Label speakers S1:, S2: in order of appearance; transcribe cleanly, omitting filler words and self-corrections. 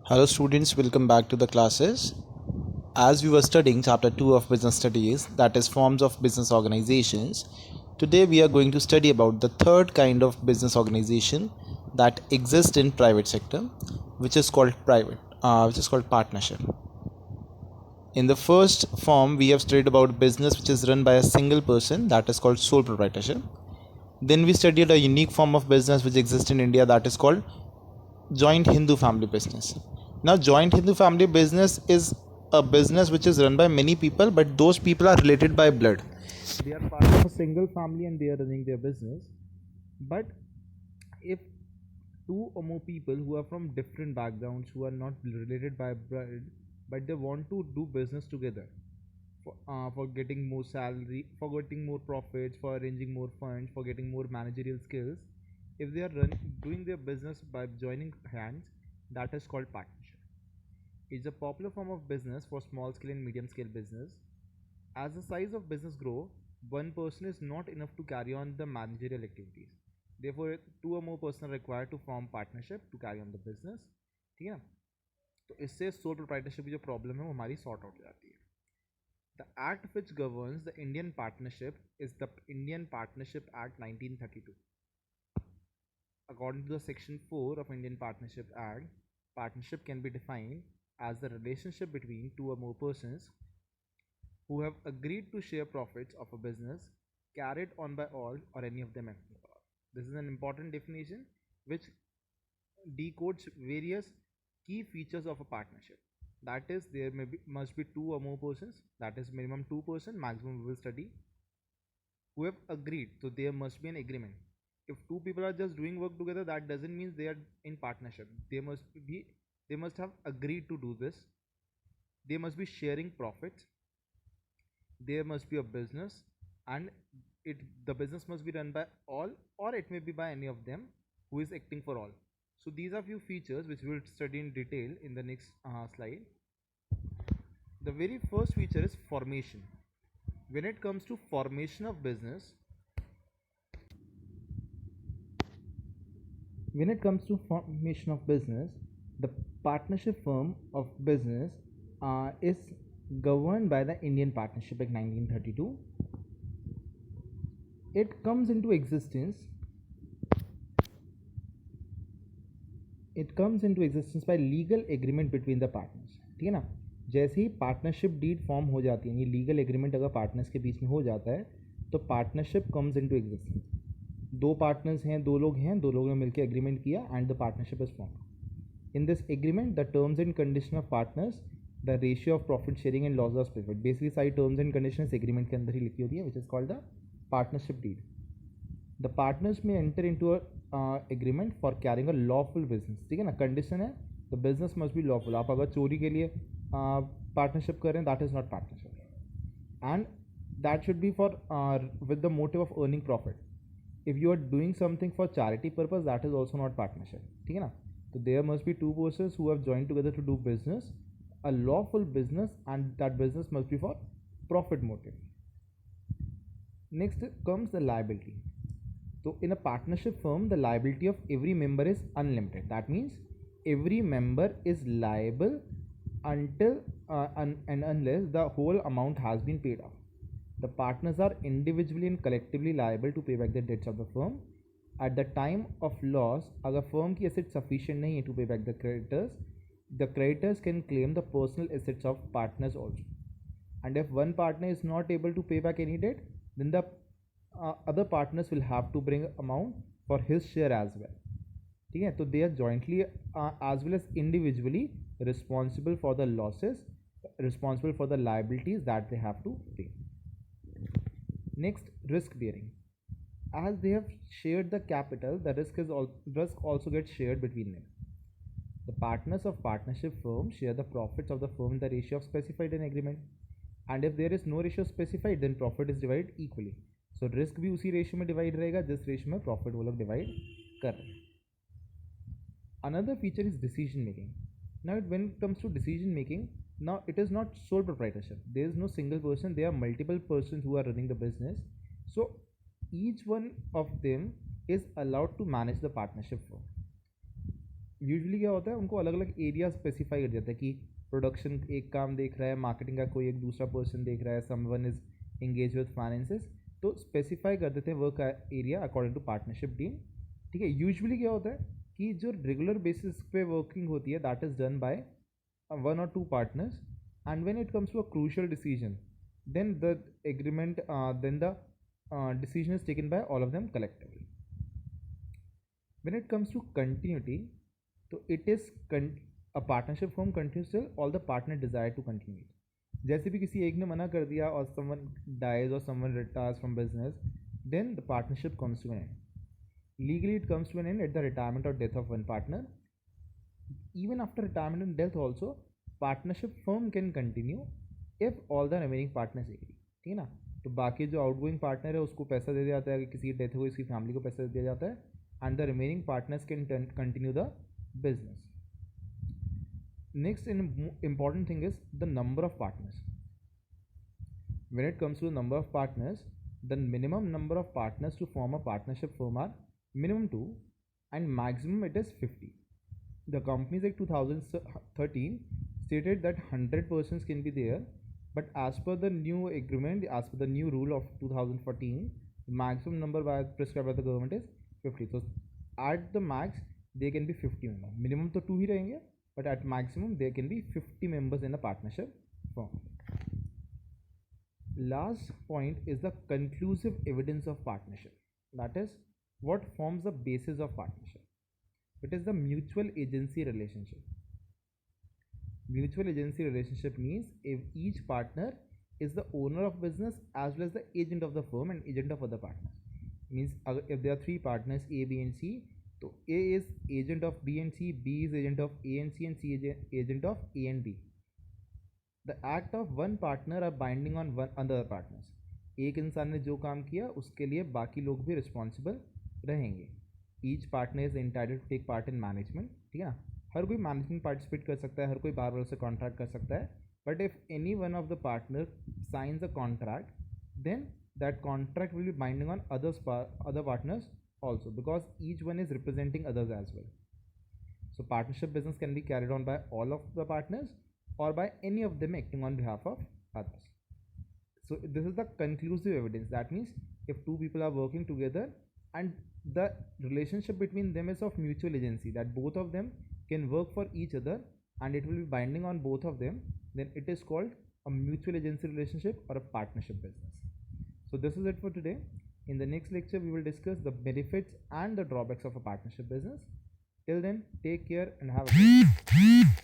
S1: Hello students, welcome back to the classes. As we were studying chapter 2 of business studies, that is forms of business organizations, today we are going to study about the third kind of business organization that exists in private sector, which is called partnership. In the first form, we have studied about business which is run by a single person, that is called sole proprietorship. Then we studied a unique form of business which exists in India, that is called joint Hindu family business. Now, joint Hindu family business is a business which is run by many people, but those people are related by blood. They are part of a single family and they are running their business. But if two or more people who are from different backgrounds, who are not related by blood, but they want to do business together for getting more salary, for getting more profits, for arranging more funds, for getting more managerial skills, if they are doing their business by joining hands, that is called partnership. It's a popular form of business for small scale and medium scale business. As the size of business grow, one person is not enough to carry on the managerial activities. Therefore, two or more person are required to form partnership to carry on the business. ठीक है, तो इससे sole proprietorship की जो problem है वो हमारी sort out हो जाती है. The act which governs the Indian partnership is the Indian Partnership Act 1932. According to the Section 4 of Indian Partnership Act, partnership can be defined as the relationship between two or more persons who have agreed to share profits of a business carried on by all or any of them. This is an important definition which decodes various key features of a partnership. That is, there must be two or more persons, that is minimum 2%, maximum we will study, who have agreed. So there must be an agreement. If two people are just doing work together, that doesn't mean they are in partnership. They must have agreed to do this. They must be sharing profits. There must be a business, and the business must be run by all, or it may be by any of them who is acting for all. So these are few features which we will study in detail in the next slide. The very first feature is formation. When it comes to formation of business, the partnership firm of business is governed by the Indian Partnership Act 1932. It comes into existence by legal agreement between the partners. ठीक है ना. जैसे ही partnership deed form हो जाती है, ये legal agreement अगर partners के बीच में हो जाता है तो पार्टनरशिप कम्स इनटू एग्जिस्टेंस. दो पार्टनर्स हैं, दो लोग ने मिलकर एग्रीमेंट किया and the partnership is form. In this agreement the terms and condition of partners, the ratio of profit sharing and loss of profit, basically सारी टर्म्स एंड कंडीशन एग्रीमेंट के अंदर ही लिखी होती है, which is called the partnership deed. The partners may enter into agreement for carrying a lawful business. ठीक है ना. कंडीशन है the business must be lawful. आप अगर चोरी के लिए पार्टनरशिप कर रहे हैं, that is not partnership. And that should be for with the motive of earning profit. If you are doing something for charity purpose, that is also not partnership. ठीक है ना. तो there must be two persons who have joined together to do business, a lawful business, and that business must be for profit motive. Next comes the liability. So in a partnership firm, the liability of every member is unlimited. That means every member is liable until and unless the whole amount has been paid off. The partners are individually and collectively liable to pay back the debts of the firm. At the time of loss, अगर firm की assets sufficient नहीं है to pay back the creditors can claim the personal assets of partners also. And if one partner is not able to pay back any debt, then the other partners will have to bring amount for his share as well. ठीक है. तो they are jointly as well as individually responsible for the losses, responsible for the liabilities that they have to pay. Next, risk bearing. As they have shared the capital, the risk also gets shared between them. The partners of partnership firm share the profits of the firm in the ratio of specified in agreement. And if there is no ratio specified, then profit is divided equally. So risk भी उसी ratio में divide रहेगा जिस ratio में profit वो लोग divide कर रहे हैं. Another feature is decision making. Now when it comes to decision making, now it is not sole proprietorship. There is no single person. There are multiple persons who are running the business. So each one of them is allowed to manage the partnership firm. Usually क्या होता है, उनको अलग अलग area specify कर देता है कि प्रोडक्शन एक काम देख रहा है, मार्केटिंग का कोई एक दूसरा पर्सन देख रहा है, someone is engage with finances, तो स्पेसिफाई कर देते हैं work area according to partnership team. ठीक है, यूजुअली क्या होता है कि जो रेगुलर बेसिस पे वर्किंग होती है that is done by one or two partners, and when it comes to a crucial decision, then the agreement then the decision is taken by all of them collectively. When it comes to continuity, so it is a partnership firm continues till all the partner desire to continue it. जैसे भी किसी एक ने मना कर दिया और someone dies or someone retires from business, then the partnership comes to an end. Legally it comes to an end at the retirement or death of one partner. Even after retirement and death also, partnership firm can continue if all the remaining partners agree. ठीक है ना, तो बाकी जो outgoing partner है उसको पैसा दे दिया जाता है, अगर किसी की डेथ हो इसकी फैमिली को पैसा दे दिया जाता है, and the remaining partners can continue the business. Next important thing is the number of partners. When it comes to the number of partners, the minimum number of partners to form a partnership firm are minimum 2 and maximum it is 50. The Companies Act 2013 stated that 100 persons can be there, but as per the new agreement, as per the new rule of 2014, the maximum number prescribed by the government is 50. So at the max they can be 50 members. Minimum तो 2 ही रहेंगे, but at maximum there can be 50 members in a partnership firm. Last point is the conclusive evidence of partnership. That is what forms the basis of partnership. It is the mutual agency relationship. Mutual agency relationship means if each partner is the owner of business as well as the agent of the firm and agent of other partners. Means if there are 3 partners A, B and C, so A is agent of B and C, B is agent of A and C, and C is agent of A and B. The act of one partner are binding on one other partners. एक इंसान ने जो काम किया उसके लिए बाकी लोग भी रिस्पॉन्सिबल रहेंगे. Each partner is entitled to take part in management. ठीक है ना, हर कोई मैनेजमेंट पार्टिसिपेट कर सकता है, हर कोई बार बार से कॉन्ट्रैक्ट कर सकता है, but if any one of the partner signs a contract, then that contract will be binding on other partners also, because each one is representing others as well. So partnership business can be carried on by all of the partners or by any of them acting on behalf of others. So this is the conclusive evidence. That means if two people are working together and the relationship between them is of mutual agency, that both of them can work for each other and it will be binding on both of them, then it is called a mutual agency relationship or a partnership business. So this is it for today. In the next lecture we will discuss the benefits and the drawbacks of a partnership business. Till then, take care and have a good day.